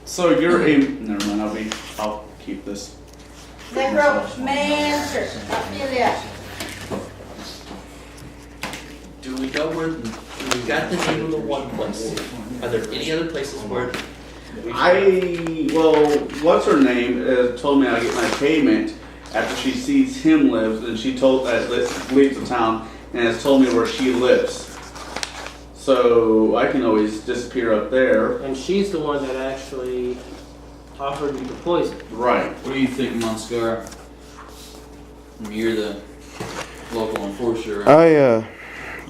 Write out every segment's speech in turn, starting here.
So you're a... Never mind, I'll keep this. Necromancer. Do we know where, we got the name of the one place. Are there any other places where? Well, what's her name told me I get my payment after she sees him lives, and she leaves the town and has told me where she lives. So I can always disappear up there. And she's the one that actually offered you the poison. Right. What do you think, Monskar? You're the local enforcer. Right?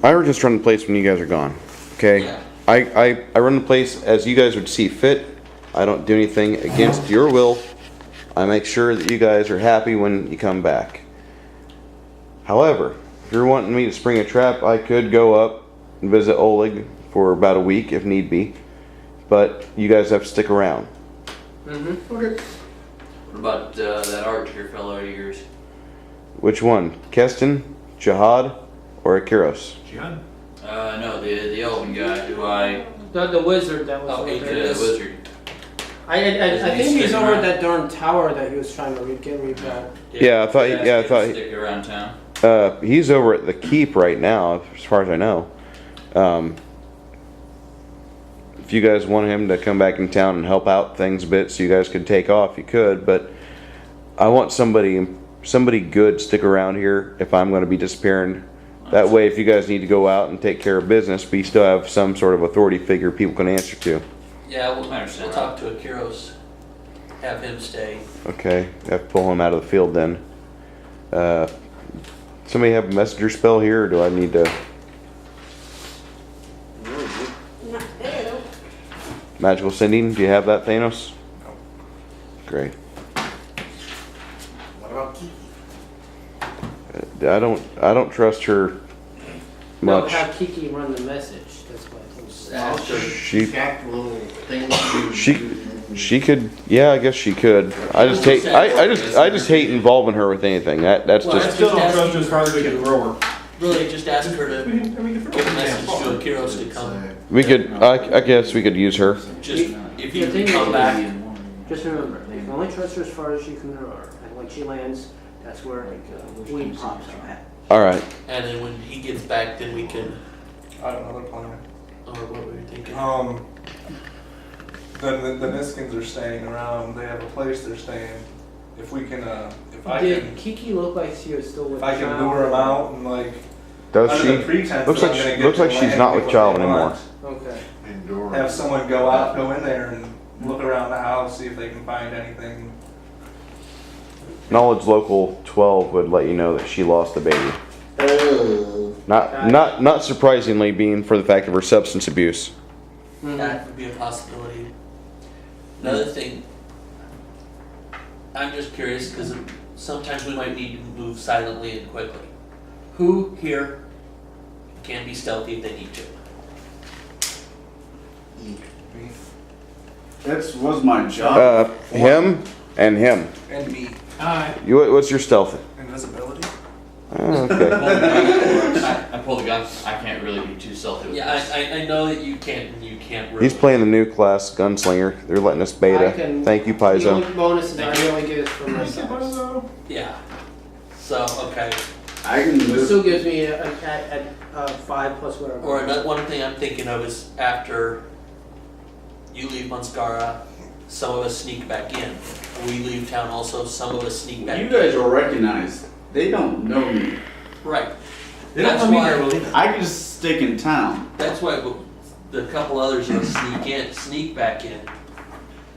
I just run the place when you guys are gone. Okay? Yeah. I run the place as you guys would see fit. I don't do anything against your will. I make sure that you guys are happy when you come back. However, if you're wanting me to spring a trap, I could go up and visit Oleg for about a week if need be. But you guys have to stick around. Mm-hmm. Okay. What about that archer fellow of yours? Which one? Keston, Jihad, or Akiros? Jihad? No, the elven guy who I... The wizard that was over he's there. the wizard. I think he's sticking over around? at that darn tower that he was trying to get rebuilt. Yeah, I thought. Yeah, I thought. Stick around town. He's over at the keep right now, as far as I know. If you guys want him to come back in town and help out things a bit, so you guys could take off, you could. But I want somebody good to stick around here if I'm going to be disappearing. That way, if you guys need to go out and take care of business, we still have some sort of authority figure people can answer to. Yeah, we'll I understand. talk to Akiros. Have him stay. Okay, I have to pull him out of the field then. Somebody have a messenger spell here, or do I need to? Magical sending, do you have that, Thanos? No. Great. What about Kiki? I don't trust her No, much. have Kiki run the message. That's what Ask her. She could, yeah, I guess she could. I just hate involving her with anything. That's Well, I just still don't trust her as far as we can throw her. Really, just ask her to We can give a message to Akiros to come. we could. I guess we could use her. Just if you The thing come is- back. Just remember, you can only trust her as far as you can throw her. And when she lands, that's where weed pops up at. All right. And then when he gets back, then we can, I don't know, they're planning. or what were you thinking? The Niskins are staying around, they have a place they're staying. If we can, if I Did can, Kiki look like she was still with if I can Child? lure them out and like, Does under she? the pretense Looks that like I'm gonna she, get looks to like the she's land not and with get Child what they anymore. want. Okay. Have someone go in there and look around the house, see if they can find anything. Knowledge Local 12 would let you know that she lost the baby. Oh. Not surprisingly, being for the fact of her substance abuse. That would be a possibility. Another thing, I'm just curious because sometimes we might need to move silently and quickly. Who here can be stealthy if they need to? That was my job. Him and him. And me, What's your stealth? invisibility. Oh, okay. I pulled the gun. I can't really be too stealthy with Yeah, this. I know that you can't really. He's playing the new class, Gunslinger. They're letting us beta. Thank you, The Paizo. only bonuses I really get is from myself. Yeah. So, okay. I can It move. still gives me a 5 plus whatever. Or another one thing I'm thinking of is after you leave Monskara, some of us sneak back in. We leave town also, some of us sneak back You in. guys are recognized. They don't know me. Right. They don't That's want me why- there, will they? I can just stick in town. That's why the couple others of us sneak back in,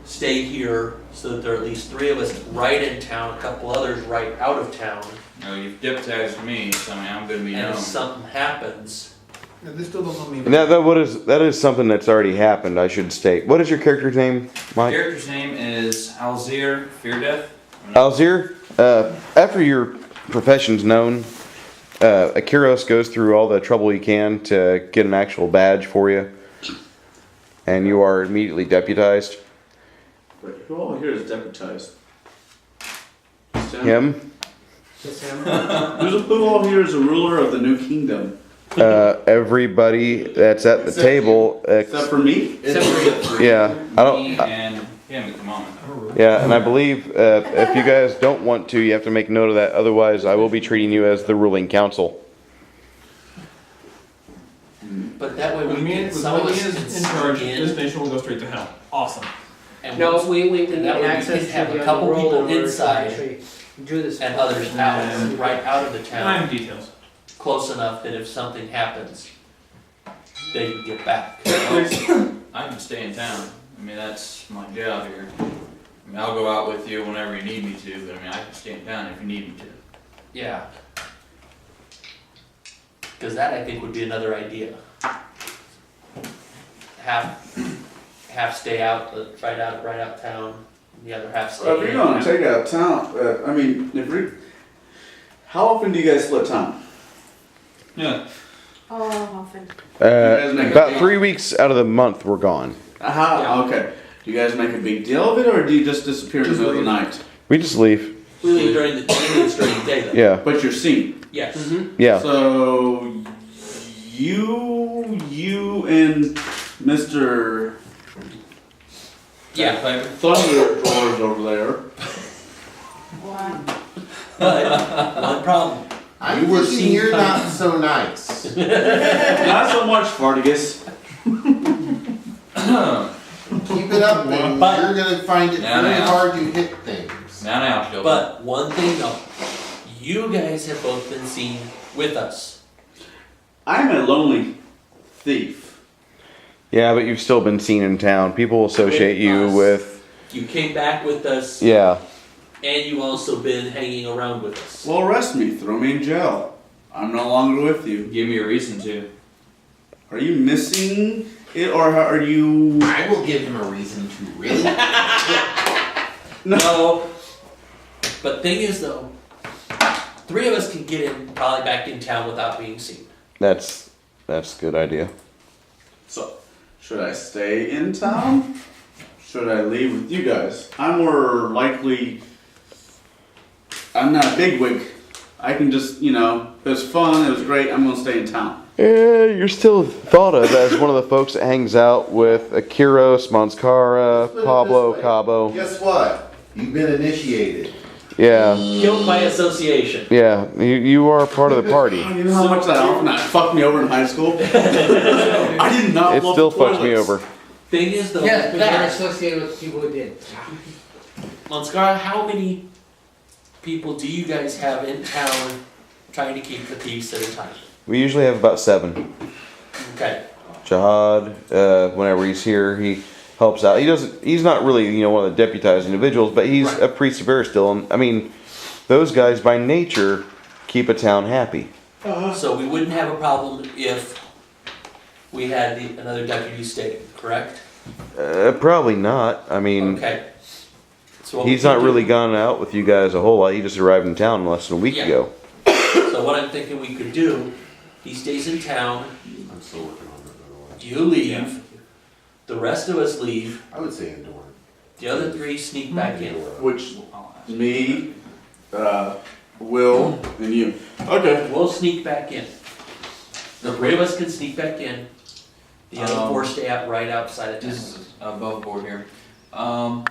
stay here so that there are at least 3 of us right in town, a couple others right out of town. No, you've deputized me, so I mean, I'm gonna be And known. if something happens, They still don't know me. That is something that's already happened, I should state. What is your character's name, Mike? Character's name is Alzir Feardeath. Alzir, after your profession's known, Akiros goes through all the trouble he can to get an actual badge for you, and you are immediately deputized. But who all here is deputized? Just Him, Just him. Who all here is a ruler of the new kingdom? everybody that's at the Except table, Except for me? yeah, I Me don't, and him at the moment. Yeah, and I believe if you guys don't want to, you have to make note of that. Otherwise, I will be treating you as the ruling council. But that way we When me can, and some of when us he can is in charge, sneak this in. nation will go straight to hell. Awesome. And No, once- we need and that way we access can to have the a couple other people world in order to inside actually do this. and others out, right out of the Time town, details. close enough that if something happens, they can get back. I can stay in town. I mean, that's my job here. I mean, I'll go out with you whenever you need me to, but I mean, I can stay in town if you need me to. Yeah. Cause that I think would be another idea. Half stay out, right out town, the other half stay Well, if in. you're gonna take out town, I mean, how often do you guys split town? Yeah. Oh, often. guys make a About big- 3 weeks out of the month, we're gone. Aha, okay. Do you guys make a big deal of it, or do you just disappear in the middle of the night? We just leave. We leave during the day though. Yeah, But you're seen. Yes. yeah. So you and Mr. Yeah, Thunder Drawers over there. Wow. but one problem. I'm You were thinking seen you're coming. not so nice. Not so much, Spartacus. Keep it up and But- you're gonna find it Now, very now. hard to hit things. Now, children. But one thing though, you guys have both been seen with us. I'm a lonely thief. Yeah, but you've still been seen in town. People associate you us. with, You came back with us, yeah. and you also been hanging around with us. Well, arrest me. Throw me in jail. I'm no longer with you. Give me a reason to. Are you missing it, or are you? I will give him a reason to really. No. But thing is though, three of us can get in, probably back in town without being seen. That's a good idea. So, should I stay in town? Should I leave with you guys? I'm more likely. I'm not a bigwig. I can just, it was fun, it was great, I'm gonna stay in town. You're still thought of as one of the folks that hangs out with Akiros, Monskara, Let's put it Pablo, this way. Cabo. Guess what? You've been initiated. Yeah, Guilt by association. yeah. You are part of the party. You know how much that often fucked me over in high school? I did not It love still the fucks me toilets. over. Thing is though, Yes, but you're that, associated with people who did. Monskara, how many people do you guys have in town trying to keep the peace at a time? We usually have about 7. Okay. Jihad, whenever he's here, he helps out. He's not really, one of the deputized individuals, but he's Right. a priest of air still. And I mean, those guys by nature keep a town happy. So we wouldn't have a problem if we had another deputy stay, correct? Probably not. I mean, Okay. So what we he's can not do- really gone out with you guys a whole lot. He just arrived in town less than a week Yeah. ago. So what I'm thinking we could do, he stays in town, I'm still working on it, by the way. you leave, the rest of us leave, I would say indoor. the other 3 sneak back in. Which, me, Will, and you. Okay. We'll sneak back in. The 3 of us can sneak back in, the other 4 stay out right outside of town. Just above board here. Real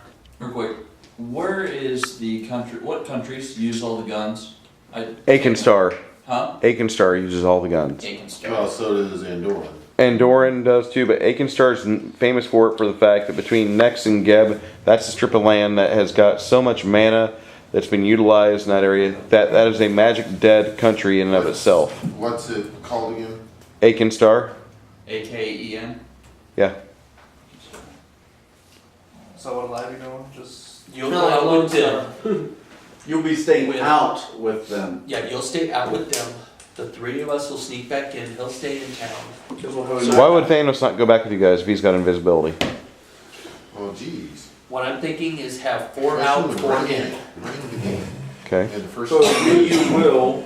quick. Where is the country? What countries use all the guns? Aikenstar. Huh? Aikenstar uses all the guns. Well, so does Andorran. Andoran does too, but Aikenstar's famous for it for the fact that between Nex and Geb, that's a strip of land that has got so much mana that's been utilized in that area. That is a magic dead country in and of itself. What's it called again? Aikenstar? AKEN? Yeah. So what'll I be doing? Just You'll go out with them. You'll be staying With- out with them. Yeah, you'll stay out with them. The 3 of us will sneak back in, he'll stay in town. Why would Thanos not go back with you guys if he's got invisibility? Oh, geez. What I'm thinking is have 4 out, 4 in. Running the game. Okay. And the first So me, you, Will,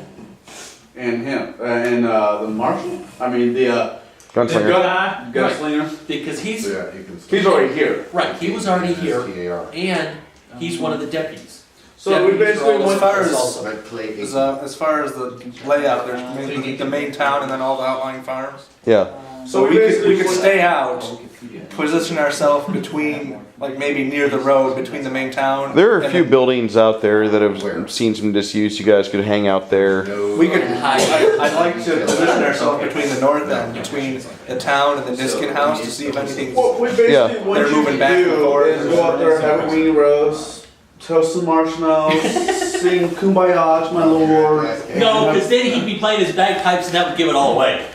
and him, and the marshal. I mean the Gunslinger. gunslinger. Because he's, Yeah, you can. He's already here. right, he was already here, STAR. and he's one of the deputies. So we Deputies are basically all went. as far as- also. I play as far as the layout, there's the main town and then all the outlying farms. Yeah. So we we basically could went- stay out, position ourselves between Like maybe near the road between the main town. There are a and few then buildings out there that have seen some disuse. You guys could hang out there. We could. I'd like to position ourselves between the north end, between the town and the Niskin house, to see if anything's. What we basically Yeah. what They're you moving can back and do forth. is go out there, have a weenie roast, toast some marshmallows, sing "Kumbaya, my lord." No, because then he'd be playing his bagpipes and that would give it all away.